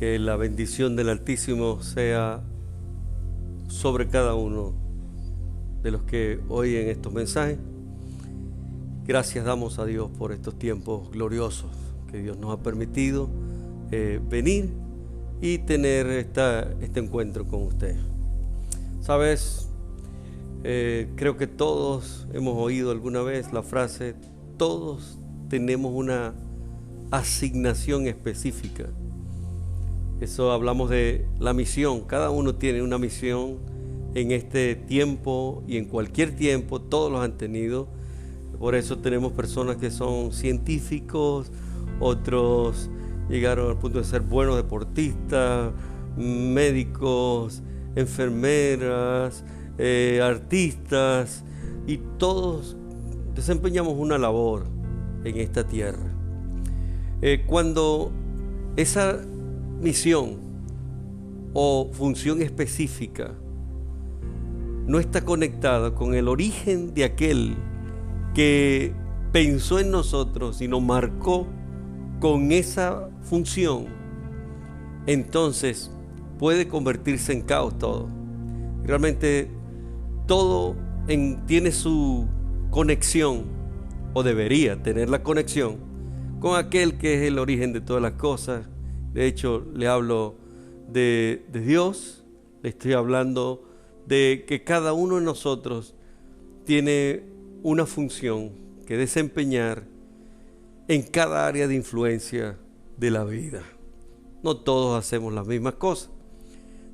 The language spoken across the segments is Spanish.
Que la bendición del Altísimo sea sobre cada uno de los que oyen estos mensajes. Gracias damos a Dios por estos tiempos gloriosos que Dios nos ha permitido venir y tener este encuentro con usted. Sabes, creo que todos hemos oído alguna vez la frase: todos tenemos una asignación específica. Eso hablamos de la misión. Cada uno tiene una misión en este tiempo y en cualquier tiempo. Todos los han tenido. Por eso tenemos personas que son científicos, otros llegaron al punto de ser buenos deportistas, médicos, enfermeras, artistas, y todos desempeñamos una labor en esta tierra. Cuando esa misión o función específica no está conectada con el origen de aquel que pensó en nosotros y nos marcó con esa función, entonces puede convertirse en caos todo. Realmente todo tiene su conexión, o debería tener la conexión, con aquel que es el origen de todas las cosas. De hecho, le hablo de Dios, le estoy hablando de que cada uno de nosotros tiene una función que desempeñar en cada área de influencia de la vida. No todos hacemos las mismas cosas.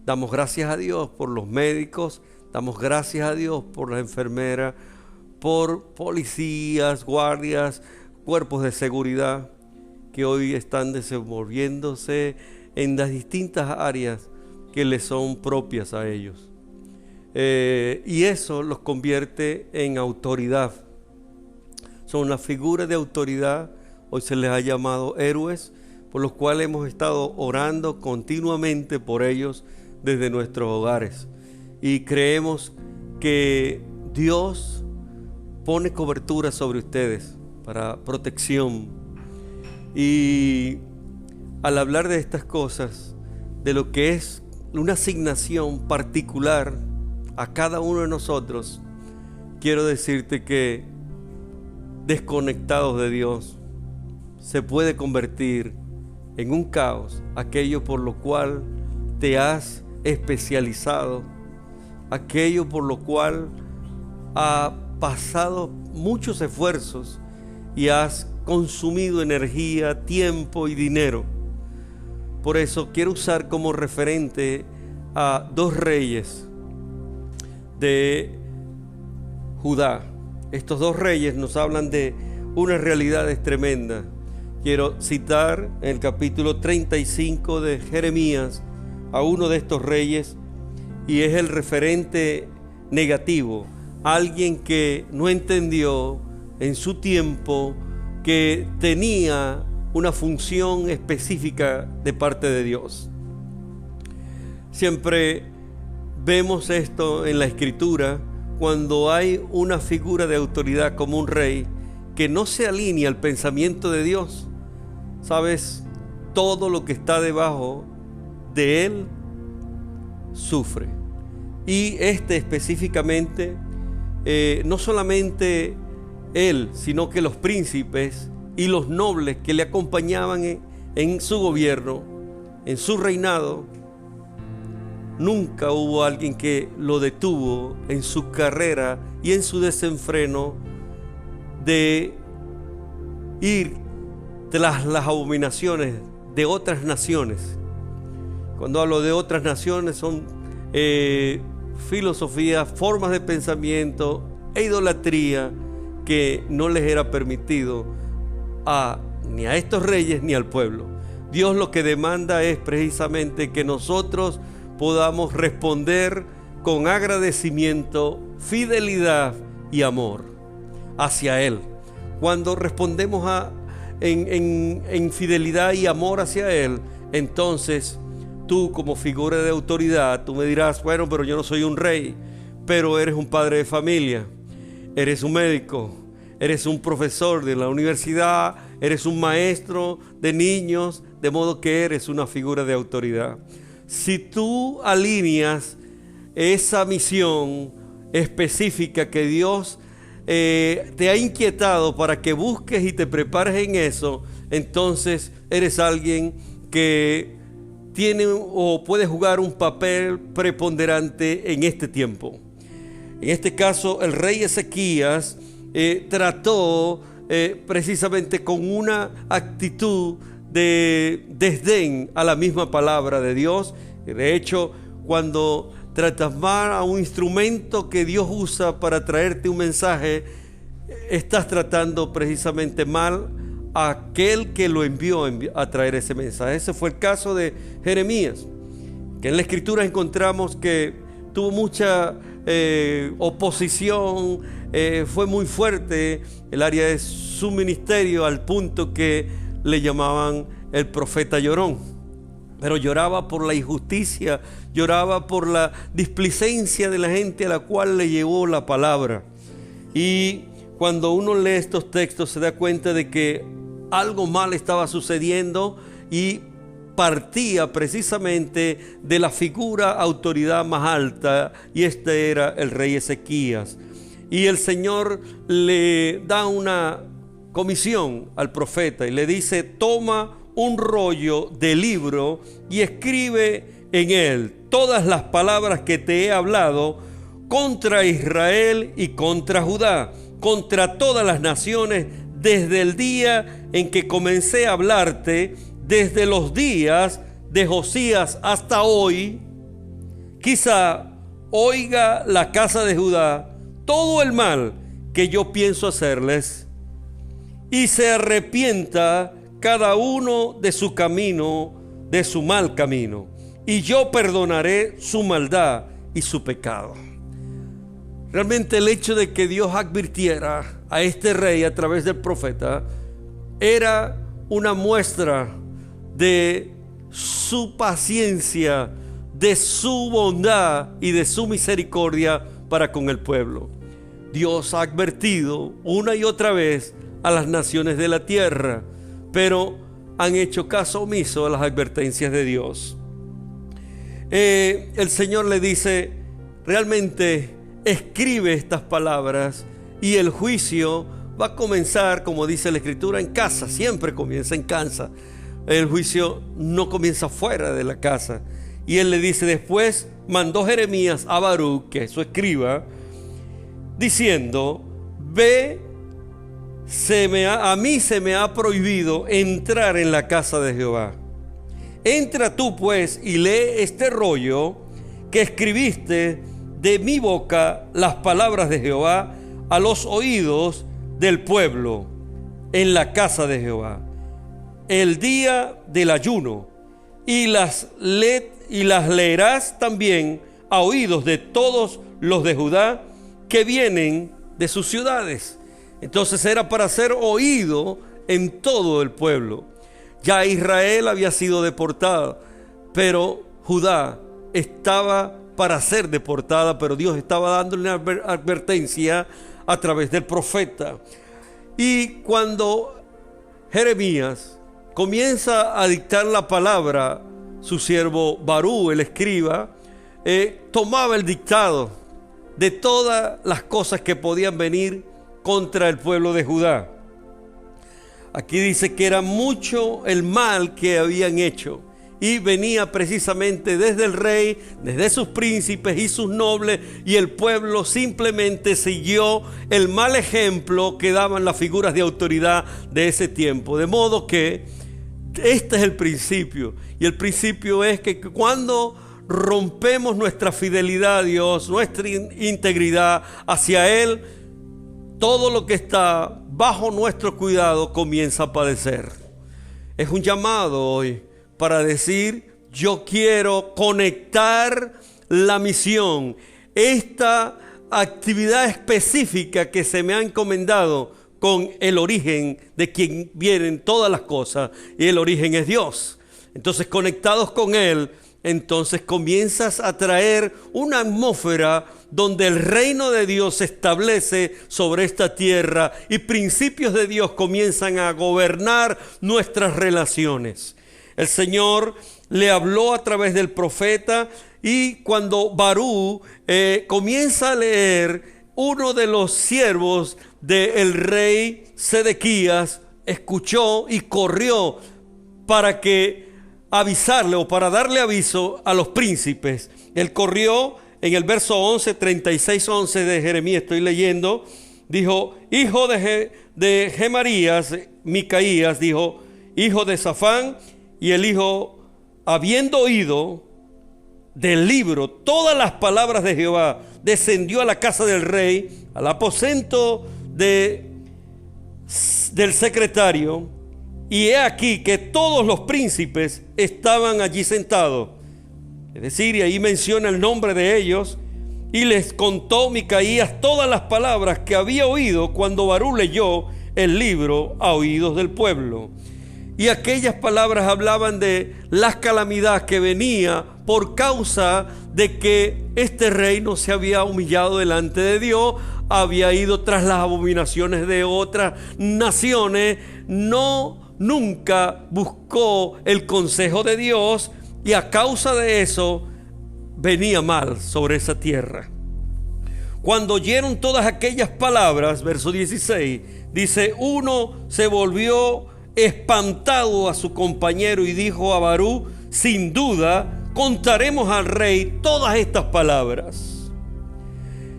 Damos gracias a Dios por los médicos, damos gracias a Dios por las enfermeras, por policías, guardias, cuerpos de seguridad que hoy están desenvolviéndose en las distintas áreas que les son propias a ellos. Y eso los convierte en autoridad. Son una figura de autoridad. Hoy se les ha llamado héroes, por los cuales hemos estado orando continuamente por ellos desde nuestros hogares. Y creemos que Dios pone cobertura sobre ustedes para protección. Y al hablar de estas cosas, de lo que es una asignación particular a cada uno de nosotros, quiero decirte que desconectados de Dios se puede convertir en un caos aquello por lo cual te has especializado, aquello por lo cual has pasado muchos esfuerzos y has consumido energía, tiempo y dinero. Por eso quiero usar como referente a dos reyes de Judá. Estos dos reyes nos hablan de unas realidades tremendas. Quiero citar en el capítulo 35 de Jeremías a uno de estos reyes, y es el referente negativo, alguien que no entendió en su tiempo que tenía una función específica de parte de Dios. Siempre vemos esto en la Escritura, cuando hay una figura de autoridad como un rey que no se alinea al pensamiento de Dios. ¿Sabes? Todo lo que está debajo de él sufre. Y específicamente, no solamente él, sino que los príncipes y los nobles que le acompañaban en su gobierno, en su reinado, nunca hubo alguien que lo detuvo en su carrera y en su desenfreno de ir tras las abominaciones de otras naciones. Cuando hablo de otras naciones, son filosofías, formas de pensamiento e idolatría que no les era permitido ni a estos reyes ni al pueblo. Dios lo que demanda es precisamente que nosotros podamos responder con agradecimiento, fidelidad y amor hacia Él. Cuando respondemos en fidelidad y amor hacia Él, entonces tú, como figura de autoridad, tú me dirás: bueno, pero yo no soy un rey. Pero eres un padre de familia, eres un médico, eres un profesor de la universidad, eres un maestro de niños, de modo que eres una figura de autoridad. Si tú alineas esa misión específica que Dios te ha inquietado para que busques y te prepares en eso, entonces eres alguien que tiene o puede jugar un papel preponderante en este tiempo. En este caso, el rey Ezequías trató precisamente con una actitud de desdén a la misma palabra de Dios. De hecho, cuando tratas mal a un instrumento que Dios usa para traerte un mensaje, estás tratando precisamente mal a aquel que lo envió a traer ese mensaje. Ese fue el caso de Jeremías, que en la Escritura encontramos que tuvo mucha oposición, fue muy fuerte el área de su ministerio, al punto que le llamaban el profeta llorón. Pero lloraba por la injusticia, lloraba por la displicencia de la gente a la cual le llevó la palabra. Y cuando uno lee estos textos se da cuenta de que algo mal estaba sucediendo y partía precisamente de la figura autoridad más alta, y este era el rey Ezequías. Y el Señor le da una comisión al profeta y le dice: toma un rollo de libro y escribe en él todas las palabras que te he hablado contra Israel y contra Judá, contra todas las naciones, desde el día en que comencé a hablarte, desde los días de Josías hasta hoy. Quizá oiga la casa de Judá todo el mal que yo pienso hacerles, y se arrepienta cada uno de su camino, de su mal camino, y yo perdonaré su maldad y su pecado. Realmente el hecho de que Dios advirtiera a este rey a través del profeta era una muestra de su paciencia, de su bondad y de su misericordia para con el pueblo. Dios ha advertido una y otra vez a las naciones de la tierra, pero han hecho caso omiso a las advertencias de Dios. El Señor le dice: realmente escribe estas palabras, y el juicio va a comenzar, como dice la Escritura, en casa. Siempre comienza en casa. El juicio no comienza fuera de la casa. Y él le dice: después mandó Jeremías a Baruch, que es su escriba, diciendo: ve, a mí se me ha prohibido entrar en la casa de Jehová. Entra tú pues y lee este rollo que escribiste de mi boca, las palabras de Jehová a los oídos del pueblo en la casa de Jehová, el día del ayuno, y las leerás también a oídos de todos los de Judá que vienen de sus ciudades. Entonces era para ser oído en todo el pueblo. Ya Israel había sido deportada, pero Judá estaba para ser deportada, pero Dios estaba dándole una advertencia a través del profeta. Y cuando Jeremías comienza a dictar la palabra, su siervo Baruch, el escriba, tomaba el dictado de todas las cosas que podían venir contra el pueblo de Judá. Aquí dice que era mucho el mal que habían hecho, y venía precisamente desde el rey, desde sus príncipes y sus nobles, y el pueblo simplemente siguió el mal ejemplo que daban las figuras de autoridad de ese tiempo. De modo que este es el principio, y el principio es que cuando rompemos nuestra fidelidad a Dios, nuestra integridad hacia Él, todo lo que está bajo nuestro cuidado comienza a padecer. Es un llamado hoy para decir: yo quiero conectar la misión, esta actividad específica que se me ha encomendado, con el origen de quien vienen todas las cosas, y el origen es Dios. Entonces, conectados con Él, entonces comienzas a traer una atmósfera donde el reino de Dios se establece sobre esta tierra y principios de Dios comienzan a gobernar nuestras relaciones. El Señor le habló a través del profeta, y cuando Barú comienza a leer, uno de los siervos del rey Sedequías escuchó y corrió para avisarle o para darle aviso a los príncipes. Él corrió en el verso 11, 36:11 de Jeremías, estoy leyendo. Dijo: hijo de Gemarías, Micaías, dijo, hijo de Safán, y el hijo, habiendo oído del libro todas las palabras de Jehová, descendió a la casa del rey, al aposento del secretario, y he aquí que todos los príncipes estaban allí sentados. Es decir, y ahí menciona el nombre de ellos, y les contó Micaías todas las palabras que había oído cuando Barú leyó el libro a oídos del pueblo. Y aquellas palabras hablaban de las calamidades que venía por causa de que este rey no se había humillado delante de Dios, había ido tras las abominaciones de otras naciones, nunca buscó el consejo de Dios, y a causa de eso venía mal sobre esa tierra. Cuando oyeron todas aquellas palabras, verso 16, dice: uno se volvió espantado a su compañero y dijo a Barú: sin duda contaremos al rey todas estas palabras.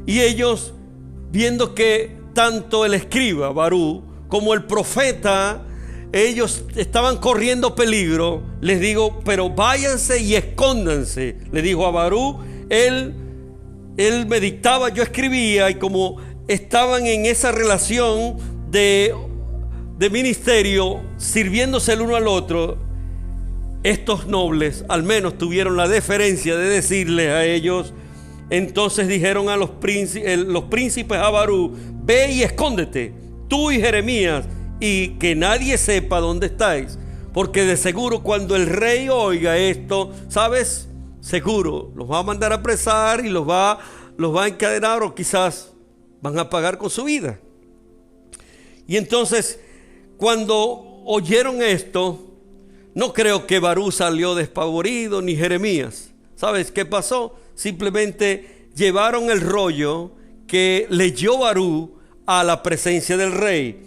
Y ellos, viendo que tanto el escriba Barú como el profeta, ellos estaban corriendo peligro, les digo: pero váyanse y escóndanse. Le dijo a Barú, él me dictaba, yo escribía, y como estaban en esa relación de ministerio, sirviéndose el uno al otro, estos nobles al menos tuvieron la deferencia de decirles a ellos. Entonces dijeron a los príncipes a Barú: ve y escóndete, tú y Jeremías, y que nadie sepa dónde estáis, porque de seguro cuando el rey oiga esto, ¿sabes? Seguro los va a mandar a apresar y los va a encadenar, o quizás van a pagar con su vida. Y entonces, cuando oyeron esto, no creo que Barú salió despavorido, ni Jeremías. ¿Sabes qué pasó? Simplemente llevaron el rollo que leyó Barú a la presencia del rey,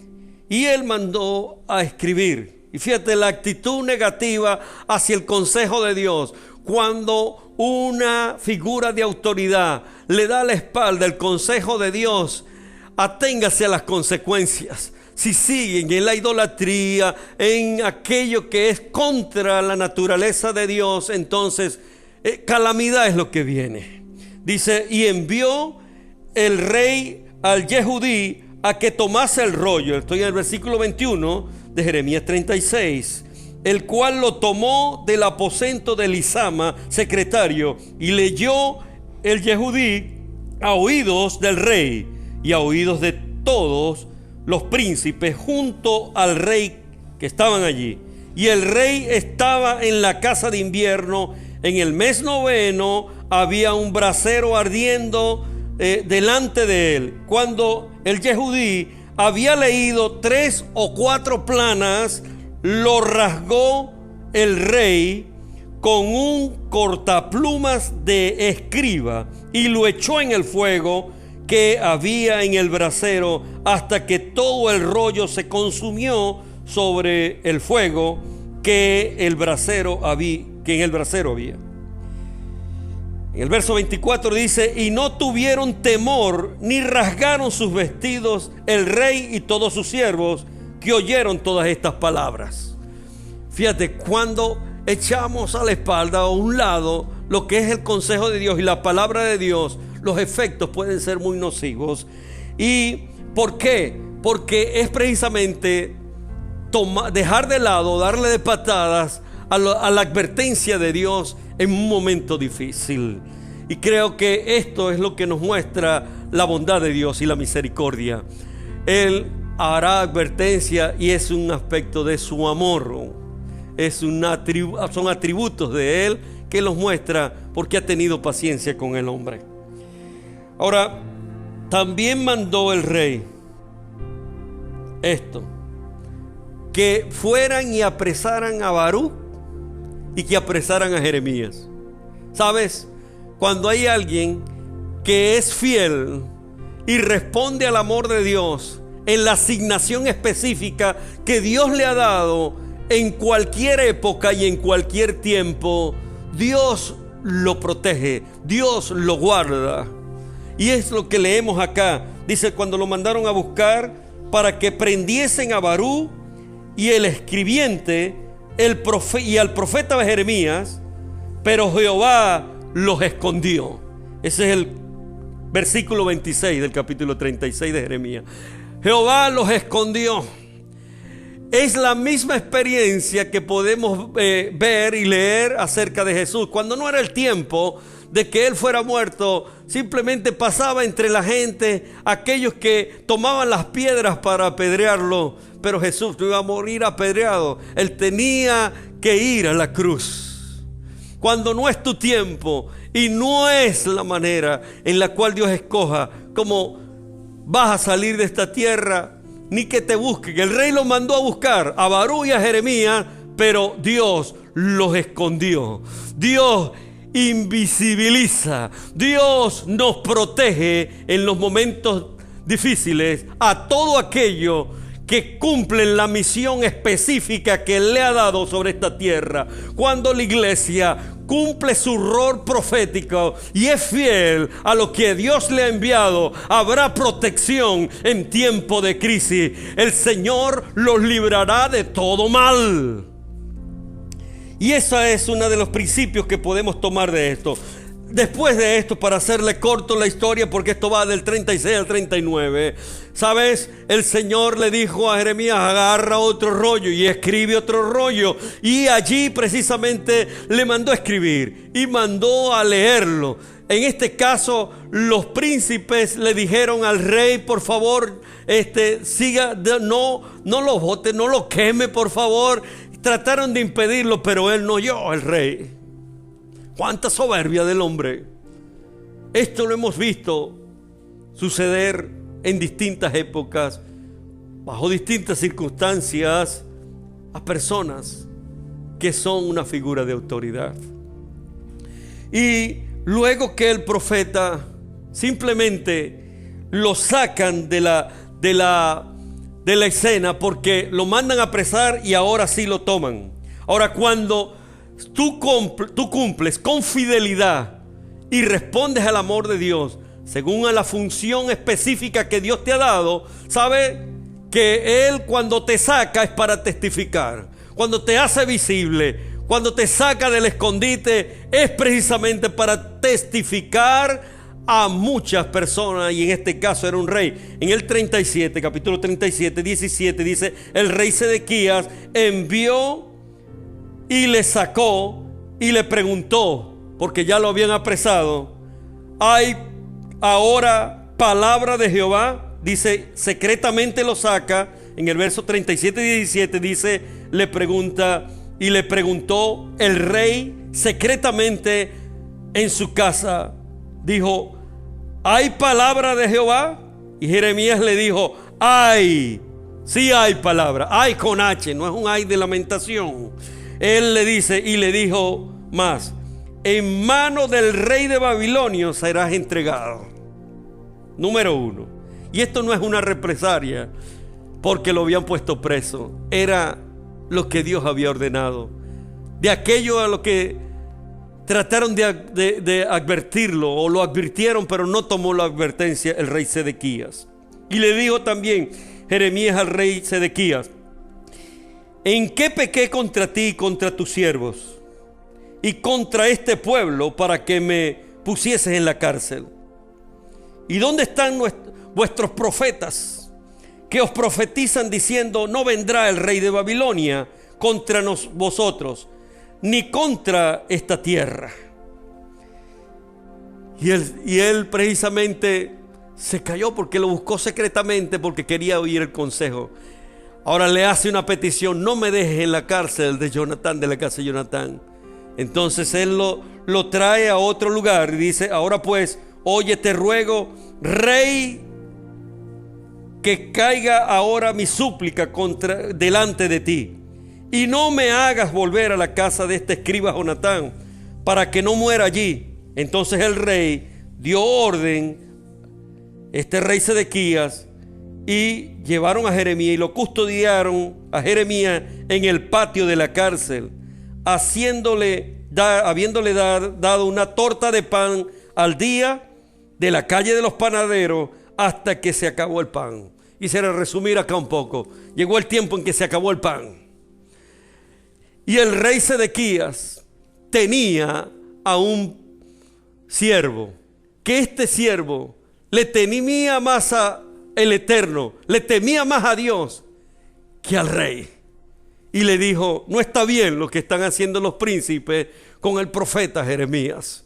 y él mandó a escribir. Y fíjate la actitud negativa hacia el consejo de Dios. Cuando una figura de autoridad le da la espalda al consejo de Dios, aténgase a las consecuencias. Si siguen en la idolatría, en aquello que es contra la naturaleza de Dios, entonces calamidad es lo que viene. Dice: y envió el rey al Yehudí a que tomase el rollo. Estoy en el versículo 21 de Jeremías 36. El cual lo tomó del aposento de Elisama, secretario, y leyó el Yehudí a oídos del rey y a oídos de todos los príncipes junto al rey que estaban allí. Y el rey estaba en la casa de invierno. En el mes 9 había un brasero ardiendo delante de él. Cuando el Yehudí había leído 3 o 4 planas, lo rasgó el rey con un cortaplumas de escriba y lo echó en el fuego que había en el brasero, hasta que todo el rollo se consumió sobre el fuego que en el brasero había. En el verso 24 dice: y no tuvieron temor ni rasgaron sus vestidos el rey y todos sus siervos que oyeron todas estas palabras. Fíjate, cuando echamos a la espalda o a un lado lo que es el consejo de Dios y la palabra de Dios, los efectos pueden ser muy nocivos. ¿Y por qué? Porque es precisamente dejar de lado, darle de patadas a la advertencia de Dios en un momento difícil. Y creo que esto es lo que nos muestra la bondad de Dios y la misericordia. Él hará advertencia, y es un aspecto de su amor. Son atributos de Él que los muestra porque ha tenido paciencia con el hombre. Ahora, también mandó el rey esto: que fueran y apresaran a Barú y que apresaran a Jeremías. ¿Sabes? Cuando hay alguien que es fiel y responde al amor de Dios en la asignación específica que Dios le ha dado en cualquier época y en cualquier tiempo, Dios lo protege, Dios lo guarda. Y es lo que leemos acá. Dice, cuando lo mandaron a buscar para que prendiesen a Barú y el escribiente y al profeta Jeremías, pero Jehová los escondió. Ese es el versículo 26 del capítulo 36 de Jeremías. Jehová los escondió. Es la misma experiencia que podemos ver y leer acerca de Jesús. Cuando no era el tiempo de que Él fuera muerto, simplemente pasaba entre la gente aquellos que tomaban las piedras para apedrearlo. Pero Jesús no iba a morir apedreado. Él tenía que ir a la cruz. Cuando no es tu tiempo y no es la manera en la cual Dios escoja cómo vas a salir de esta tierra, ni que te busquen. El rey los mandó a buscar a Barú y a Jeremías, pero Dios los escondió. Dios invisibiliza. Dios nos protege en los momentos difíciles a todo aquello que cumplen la misión específica que Él le ha dado sobre esta tierra. Cuando la iglesia cumple su rol profético y es fiel a lo que Dios le ha enviado, habrá protección en tiempo de crisis. El Señor los librará de todo mal. Y ese es uno de los principios que podemos tomar de esto. Después de esto, para hacerle corto la historia, porque esto va del 36 al 39, ¿sabes? El Señor le dijo a Jeremías, agarra otro rollo y escribe otro rollo. Y allí precisamente le mandó a escribir y mandó a leerlo. En este caso, los príncipes le dijeron al rey, por favor, siga, no lo vote, no lo queme, por favor. Trataron de impedirlo, pero él no oyó, el rey. ¡Cuánta soberbia del hombre! Esto lo hemos visto suceder en distintas épocas, bajo distintas circunstancias, a personas que son una figura de autoridad. Y luego que el profeta simplemente lo sacan de la escena, porque lo mandan a apresar y ahora sí lo toman. Ahora, cuando tú cumples con fidelidad y respondes al amor de Dios según a la función específica que Dios te ha dado, sabe que Él, cuando te saca, es para testificar. Cuando te hace visible, cuando te saca del escondite, es precisamente para testificar a muchas personas. Y en este caso era un rey. En el 37, capítulo 37, 17 dice, el rey Sedequías envió y le sacó y le preguntó, porque ya lo habían apresado, ¿hay ahora palabra de Jehová? Dice, secretamente lo saca. En el verso 37 y 17 dice, le pregunta, y le preguntó el rey secretamente en su casa. Dijo, ¿hay palabra de Jehová? Y Jeremías le dijo, hay, sí hay palabra. Hay con H, no es un hay de lamentación. Él le dice, y le dijo más, en mano del rey de Babilonia serás entregado. Número 1. Y esto no es una represalia porque lo habían puesto preso. Era lo que Dios había ordenado. De aquello a lo que trataron de advertirlo, o lo advirtieron, pero no tomó la advertencia el rey Sedequías. Y le dijo también Jeremías al rey Sedequías, ¿en qué pequé contra ti y contra tus siervos y contra este pueblo para que me pusieses en la cárcel? ¿Y dónde están vuestros profetas que os profetizan diciendo, no vendrá el rey de Babilonia contra vosotros, ni contra esta tierra? Y él precisamente se cayó porque lo buscó secretamente, porque quería oír el consejo. Ahora le hace una petición, no me dejes en la cárcel de Jonatán, de la casa de Jonatán. Entonces él lo trae a otro lugar y dice, ahora pues, oye, te ruego, rey, que caiga ahora mi súplica delante de ti, y no me hagas volver a la casa de este escriba Jonatán, para que no muera allí. Entonces el rey dio orden, este rey Sedequías, y llevaron a Jeremías y lo custodiaron a Jeremías en el patio de la cárcel, habiéndole dado una torta de pan al día de la calle de los panaderos hasta que se acabó el pan. Quisiera resumir acá un poco. Llegó el tiempo en que se acabó el pan. Y el rey Sedequías tenía a un siervo, que este siervo le temía más al Eterno, le temía más a Dios que al rey. Y le dijo: no está bien lo que están haciendo los príncipes con el profeta Jeremías.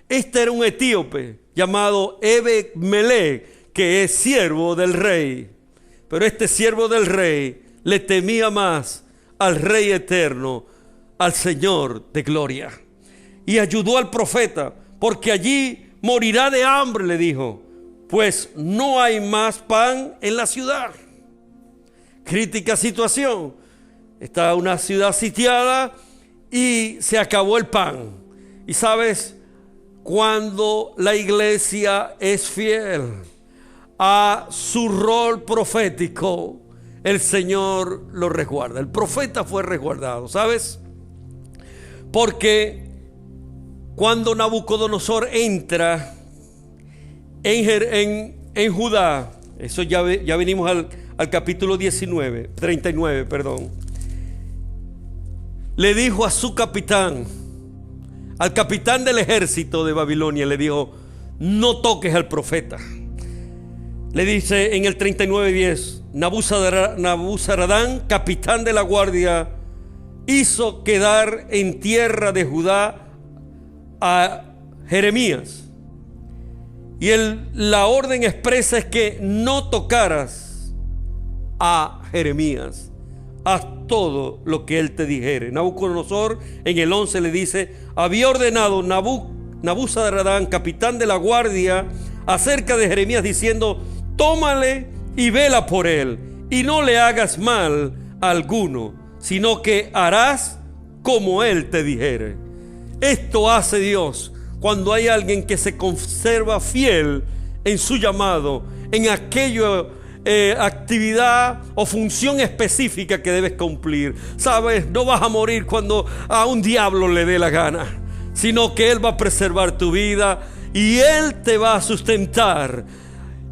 Este era un etíope llamado Ebed-Melech, que es siervo del rey. Pero este siervo del rey le temía más al Rey eterno, al Señor de gloria. Y ayudó al profeta, porque allí morirá de hambre, le dijo, pues no hay más pan en la ciudad. Crítica situación. Está una ciudad sitiada y se acabó el pan. Y sabes, cuando la iglesia es fiel a su rol profético, el Señor lo resguarda. El profeta fue resguardado, ¿sabes? Porque cuando Nabucodonosor entra en Judá, eso ya venimos al capítulo 39, perdón. Le dijo a su capitán, al capitán del ejército de Babilonia, le dijo: no toques al profeta. Le dice en el 39:10, Nabuzaradán, capitán de la guardia, hizo quedar en tierra de Judá a Jeremías. Y la orden expresa es que no tocaras a Jeremías. Haz todo lo que él te dijere. Nabucodonosor en el 11 le dice: había ordenado Nabuzaradán, capitán de la guardia, acerca de Jeremías, diciendo: tómale y vela por él, y no le hagas mal alguno, sino que harás como él te dijere. Esto hace Dios cuando hay alguien que se conserva fiel en su llamado, en aquella actividad o función específica que debes cumplir. Sabes, no vas a morir cuando a un diablo le dé la gana, sino que él va a preservar tu vida y él te va a sustentar.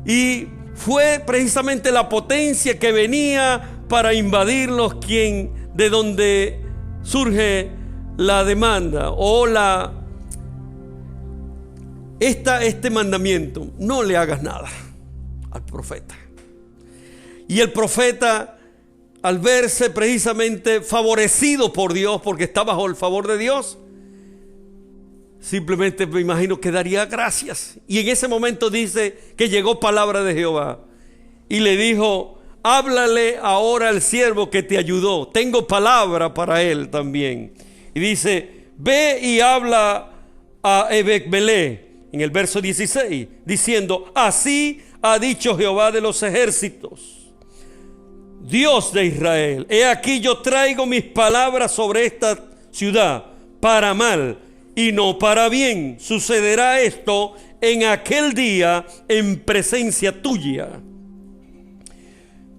Y fue precisamente la potencia que venía para invadirlos de donde surge la demanda o este mandamiento: no le hagas nada al profeta. Y el profeta, al verse precisamente favorecido por Dios, porque está bajo el favor de Dios, simplemente me imagino que daría gracias. Y en ese momento dice que llegó palabra de Jehová y le dijo: háblale ahora al siervo que te ayudó, tengo palabra para él también. Y dice: ve y habla a Ebed-Melech, en el verso 16, diciendo: así ha dicho Jehová de los ejércitos, Dios de Israel, he aquí yo traigo mis palabras sobre esta ciudad para mal y no para bien. Sucederá esto en aquel día en presencia tuya.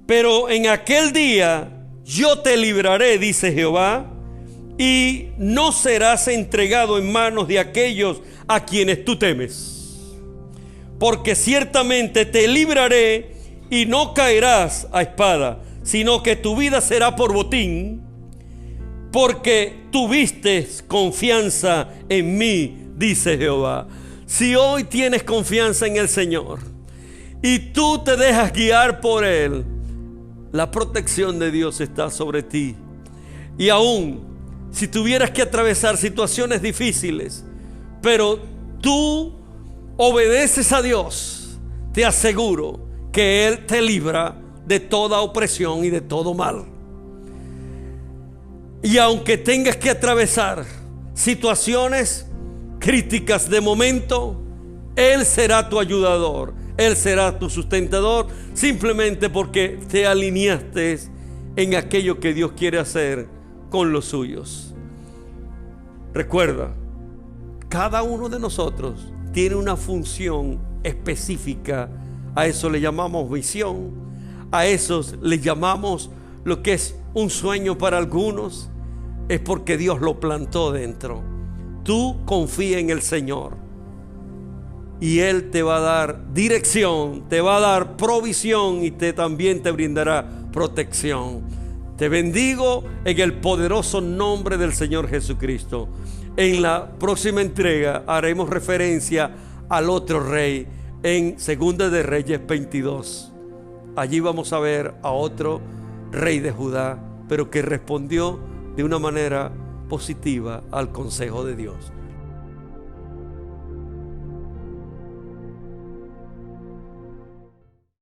Pero en aquel día yo te libraré, dice Jehová, y no serás entregado en manos de aquellos a quienes tú temes. Porque ciertamente te libraré y no caerás a espada, sino que tu vida será por botín, porque tuviste confianza en mí, dice Jehová. Si hoy tienes confianza en el Señor y tú te dejas guiar por Él, la protección de Dios está sobre ti. Y aún si tuvieras que atravesar situaciones difíciles, pero tú obedeces a Dios, te aseguro que Él te libra de toda opresión y de todo mal. Y aunque tengas que atravesar situaciones críticas de momento, Él será tu ayudador, Él será tu sustentador, simplemente porque te alineaste en aquello que Dios quiere hacer con los suyos. Recuerda, cada uno de nosotros tiene una función específica. A eso le llamamos visión, a eso le llamamos lo que es un sueño para algunos. Es porque Dios lo plantó dentro. Tú confía en el Señor y Él te va a dar dirección, te va a dar provisión y también te brindará protección. Te bendigo en el poderoso nombre del Señor Jesucristo. En la próxima entrega haremos referencia al otro rey en Segunda de Reyes 22. Allí vamos a ver a otro rey de Judá, pero que respondió de una manera positiva al consejo de Dios.